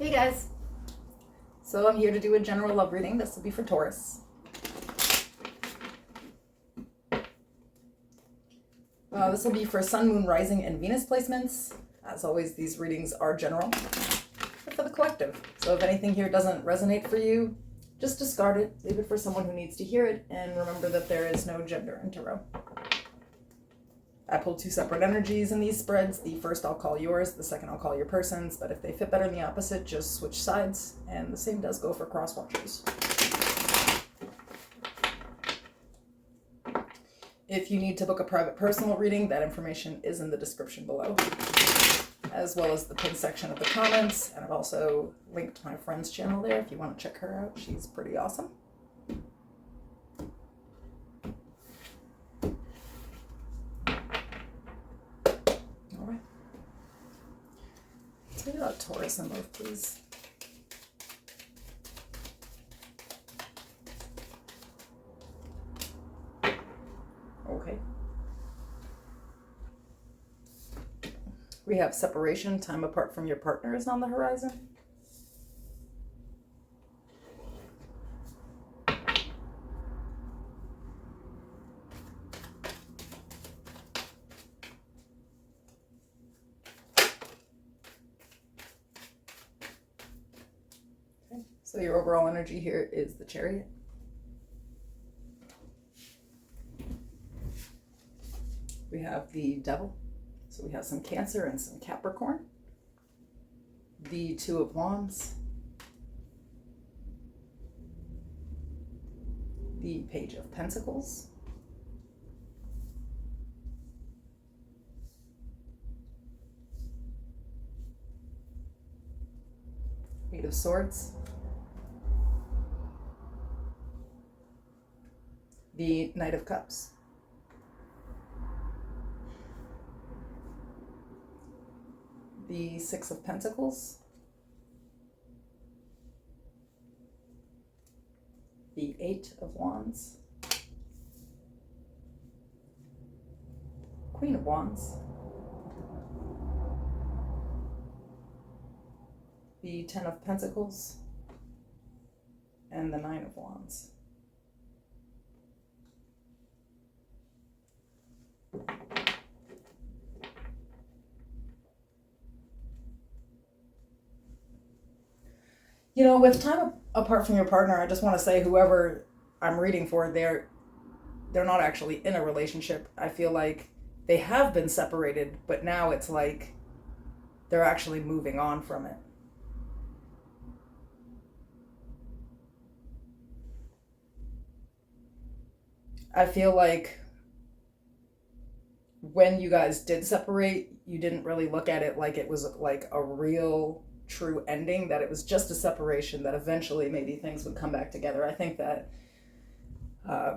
Hey guys. So I'm here to do a general love reading. This will be for Taurus. This will be for Sun, Moon, Rising, and Venus placements. As always, these readings are general, but for the collective. So if anything here doesn't resonate for you, just discard it, leave it for someone who needs to hear it, and remember that there is no gender in tarot. I pulled two separate energies in these spreads. The first I'll call yours, the second I'll call your person's, but if they fit better than the opposite, just switch sides, and the same does go for cross watchers. If you need to book a private personal reading, that information is in the description below, as well as the pinned section of the comments, and I've also linked my friend's channel there if you want to check her out. She's pretty awesome. Tell me about Taurus and love, please. Okay. We have separation, time apart from your partner is on the horizon. So your overall energy here is the Chariot. We have the Devil. So we have some Cancer and some Capricorn. The Two of Wands. The Page of Pentacles. Eight of Swords. The Knight of Cups. The Six of Pentacles. The Eight of Wands. Queen of Wands. The Ten of Pentacles. And the Nine of Wands. You know, with time apart from your partner, I just want to say whoever I'm reading for, they're not actually in a relationship. I feel like they have been separated, but now it's like they're actually moving on from it. I feel like when you guys did separate, you didn't really look at it like it was like a real true ending, that it was just a separation, that eventually maybe things would come back together. I think that I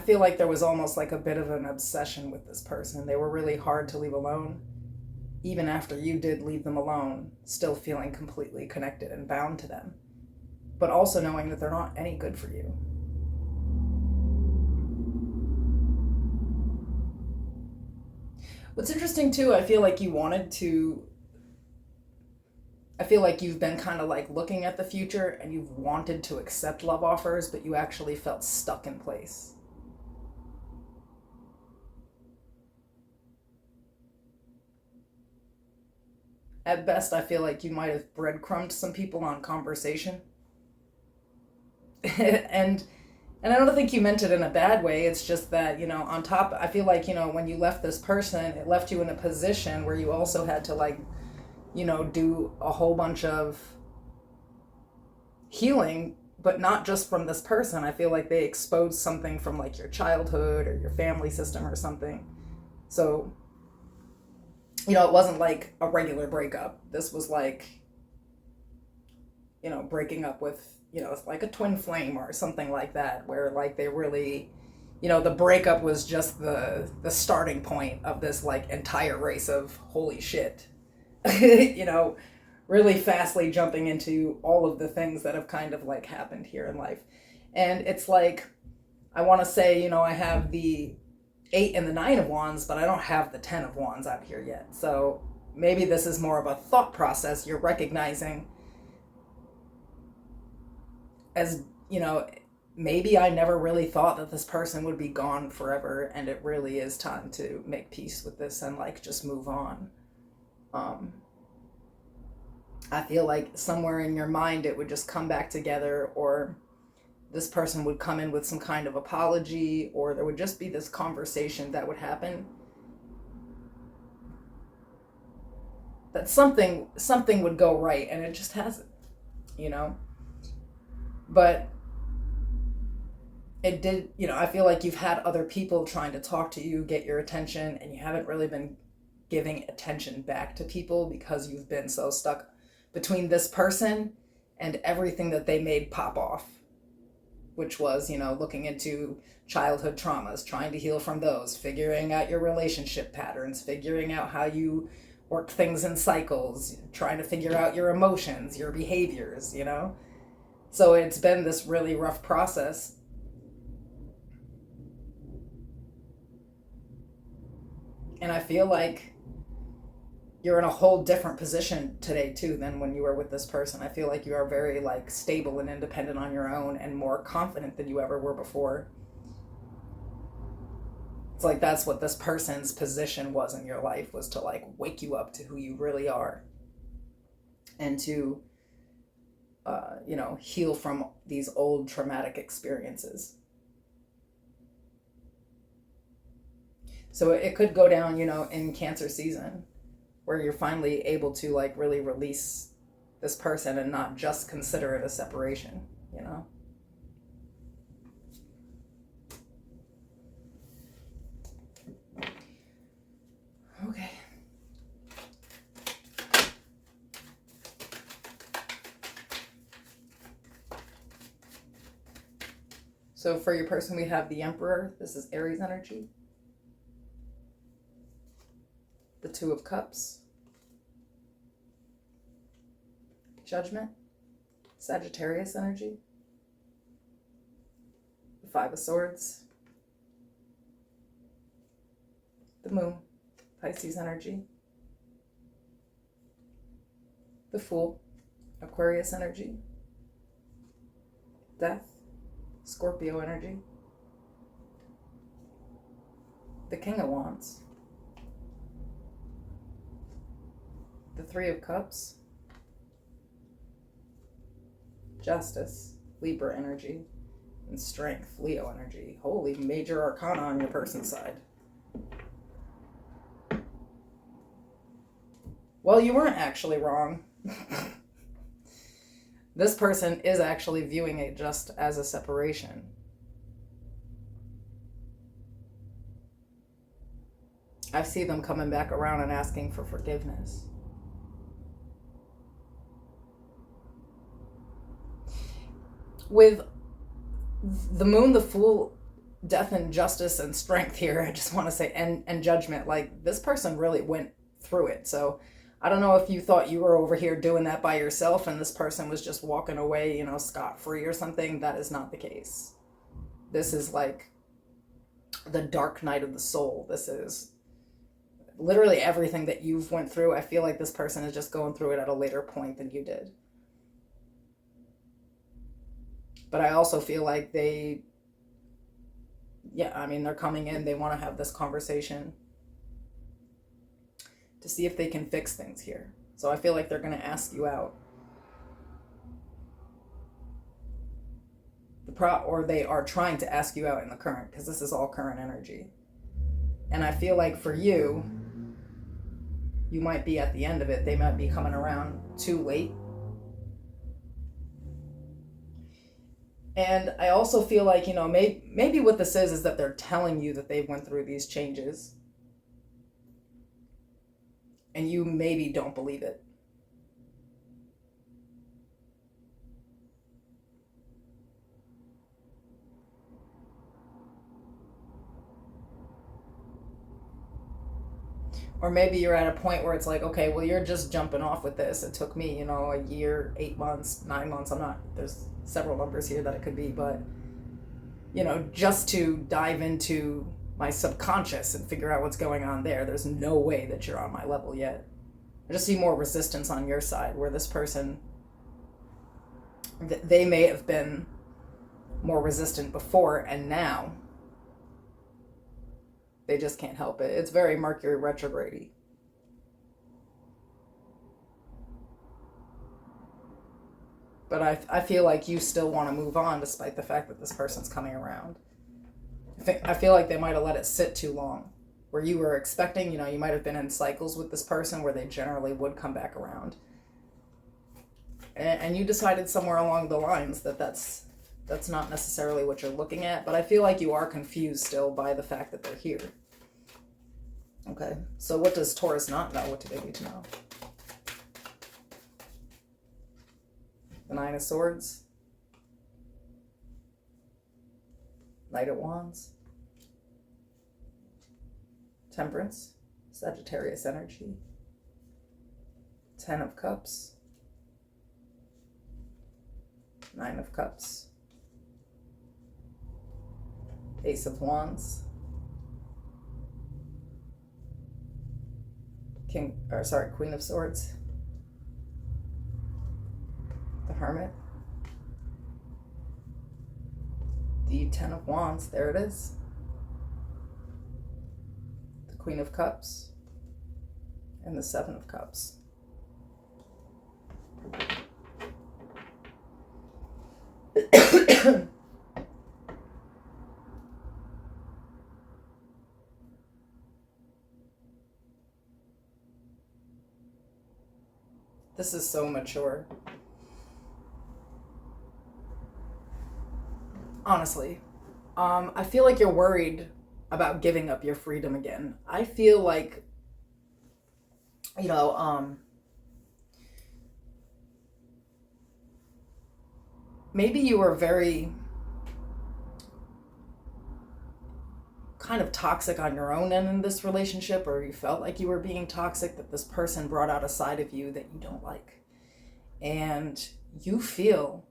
feel like there was almost like a bit of an obsession with this person. They were really hard to leave alone, even after you did leave them alone, still feeling completely connected and bound to them, but also knowing that they're not any good for you. What's interesting too, I feel like you've been kind of like looking at the future and you've wanted to accept love offers, but you actually felt stuck in place. At best, I feel like you might have breadcrumbed some people on conversation. And I don't think you meant it in a bad way. It's just that, on top, I feel like, when you left this person, it left you in a position where you also had to do a whole bunch of healing, but not just from this person. I feel like they exposed something from like your childhood or your family system or something. So, it wasn't like a regular breakup. This was like, breaking up with, it's like a twin flame or something like that, where like they really, the breakup was just the starting point of this like entire race of holy shit, really fastly jumping into all of the things that have kind of like happened here in life. And it's like, I want to say, you know, I have the 8 and the 9 of Wands, but I don't have the 10 of Wands out here yet. So maybe this is more of a thought process you're recognizing as, you know, maybe I never really thought that this person would be gone forever, and it really is time to make peace with this and like just move on. I feel like somewhere in your mind it would just come back together, or this person would come in with some kind of apology, or there would just be this conversation that would happen. That something would go right, and it just hasn't, you know? But it did, you know, I feel like you've had other people trying to talk to you, get your attention, and you haven't really been giving attention back to people because you've been so stuck between this person and everything that they made pop off, which was, you know, looking into childhood traumas, trying to heal from those, figuring out your relationship patterns, figuring out how you work things in cycles, trying to figure out your emotions, your behaviors, you know? So it's been this really rough process. And I feel like you're in a whole different position today too than when you were with this person. I feel like you are very like stable and independent on your own and more confident than you ever were before. It's like that's what this person's position was in your life, was to like wake you up to who you really are and to you know, heal from these old traumatic experiences. So it could go down, you know, in Cancer season, where you're finally able to like really release this person and not just consider it a separation, you know? Okay. So for your person, we have the Emperor. This is Aries energy. The Two of Cups. Judgment. Sagittarius energy. The Five of Swords. The Moon. Pisces energy. The Fool. Aquarius energy. Death. Scorpio energy. The King of Wands. The Three of Cups. Justice. Libra energy. And Strength. Leo energy. Holy major arcana on your person's side. Well, you weren't actually wrong. This person is actually viewing it just as a separation. I see them coming back around and asking for forgiveness. With the Moon, the Fool, Death and Justice and Strength here, I just want to say, and Judgment, like this person really went through it. So I don't know if you thought you were over here doing that by yourself and this person was just walking away, you know, scot-free or something. That is not the case. This is like the dark night of the soul. This is literally everything that you've went through. I feel like this person is just going through it at a later point than you did. But I also feel like they're coming in, they want to have this conversation to see if they can fix things here. So I feel like they're going to ask you out. Or they are trying to ask you out in the current, because this is all current energy. And I feel like for you, you might be at the end of it. They might be coming around too late. And I also feel like, you know, maybe what this is that they're telling you that they went through these changes. And you maybe don't believe it. Or maybe you're at a point where it's like, okay, well, you're just jumping off with this. It took me, you know, a year, 8 months, 9 months. There's several numbers here that it could be, but just to dive into my subconscious and figure out what's going on there. There's no way that you're on my level yet. I just see more resistance on your side, where this person, they may have been more resistant before, and now they just can't help it. It's very Mercury retrograde-y. But I feel like you still want to move on despite the fact that this person's coming around. I feel like they might have let it sit too long, where you were expecting, you might have been in cycles with this person where they generally would come back around. And you decided somewhere along the lines that that's not necessarily what you're looking at, but I feel like you are confused still by the fact that they're here. Okay, so what does Taurus not know? What do they need to know? The Nine of Swords, Knight of Wands, Temperance, Sagittarius energy, Ten of Cups, Nine of Cups, Ace of Wands, Queen of Swords, the Hermit, the Ten of Wands, there it is, the Queen of Cups, and the Seven of Cups. This is so mature. Honestly, I feel like you're worried about giving up your freedom again. I feel like, maybe you were very kind of toxic on your own end in this relationship, or you felt like you were being toxic, that this person brought out a side of you that you don't like. And you feel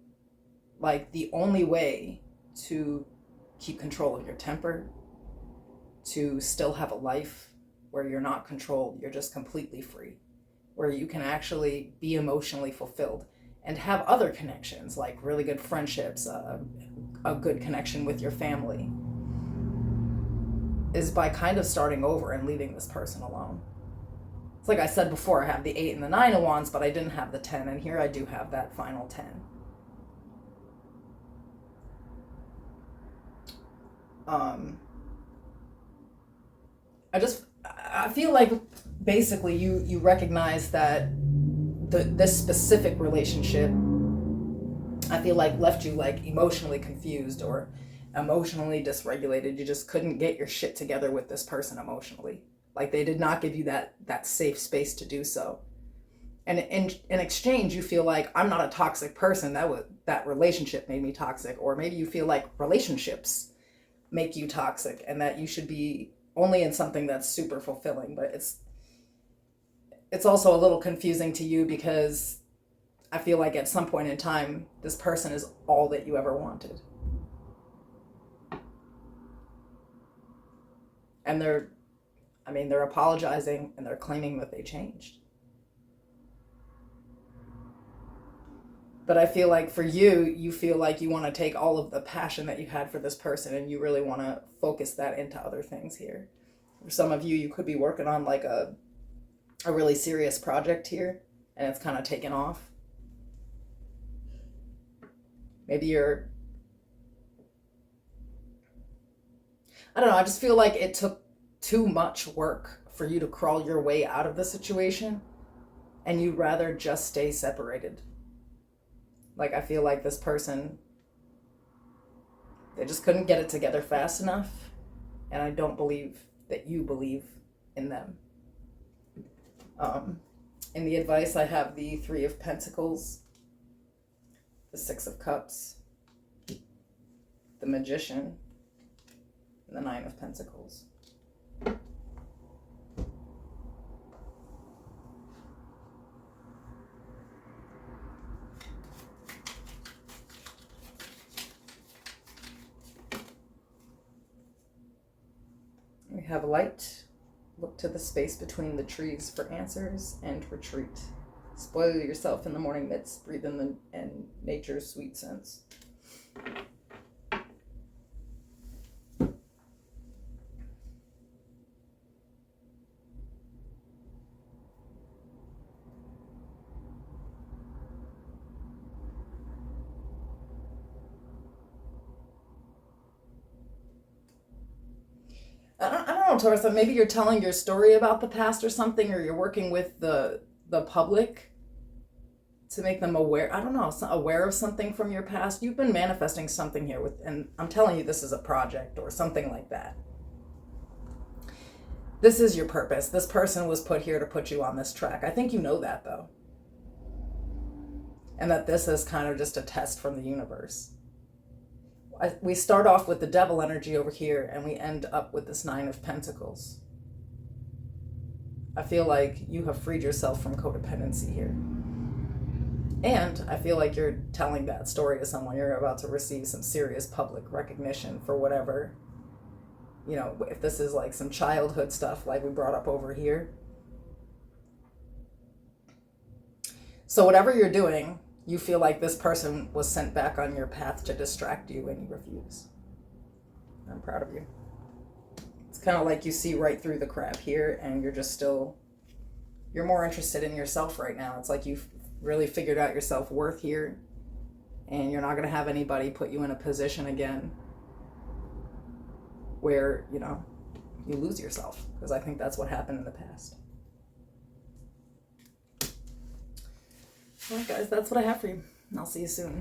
like the only way to keep control of your temper, to still have a life where you're not controlled, you're just completely free, where you can actually be emotionally fulfilled and have other connections, like really good friendships, a good connection with your family, is by kind of starting over and leaving this person alone. It's like I said before, I have the 8 and the 9 of Wands, but I didn't have the 10, and here I do have that final 10. I feel like basically you recognize that this specific relationship, I feel like, left you like emotionally confused or emotionally dysregulated. You just couldn't get your shit together with this person emotionally. Like they did not give you that safe space to do so. And in exchange, you feel like, I'm not a toxic person. That relationship made me toxic. Or maybe you feel like relationships make you toxic and that you should be only in something that's super fulfilling. But it's also a little confusing to you, because I feel like at some point in time, this person is all that you ever wanted. And they're apologizing and they're claiming that they changed. But I feel like for you feel like you want to take all of the passion that you had for this person and you really want to focus that into other things here. For some of you, you could be working on like a really serious project here and it's kind of taken off. Maybe I don't know, I just feel like it took too much work for you to crawl your way out of the situation, and you'd rather just stay separated. Like, I feel like this person, they just couldn't get it together fast enough, and I don't believe that you believe in them. In the advice, I have the 3 of Pentacles, the 6 of Cups, the Magician, and the 9 of Pentacles. We have light. Look to the space between the trees for answers and retreat. Spoil yourself in the morning mist. Breathe in nature's sweet scents. I don't know, Taurus. Maybe you're telling your story about the past or something, or you're working with the public to make them aware. I don't know, aware of something from your past. You've been manifesting something here with, and I'm telling you, this is a project or something like that. This is your purpose. This person was put here to put you on this track. I think you know that though, and that this is kind of just a test from the universe. We start off with the devil energy over here and we end up with this 9 of Pentacles. I feel like you have freed yourself from codependency here. And I feel like you're telling that story to someone. You're about to receive some serious public recognition for whatever, you know, if this is like some childhood stuff like we brought up over here. So whatever you're doing, you feel like this person was sent back on your path to distract you and you refuse. I'm proud of you. It's kind of like you see right through the crap here and you're just still, you're more interested in yourself right now. It's like you've really figured out your self-worth here and you're not going to have anybody put you in a position again where, you know, you lose yourself, because I think that's what happened in the past. All right, guys, that's what I have for you. And I'll see you soon.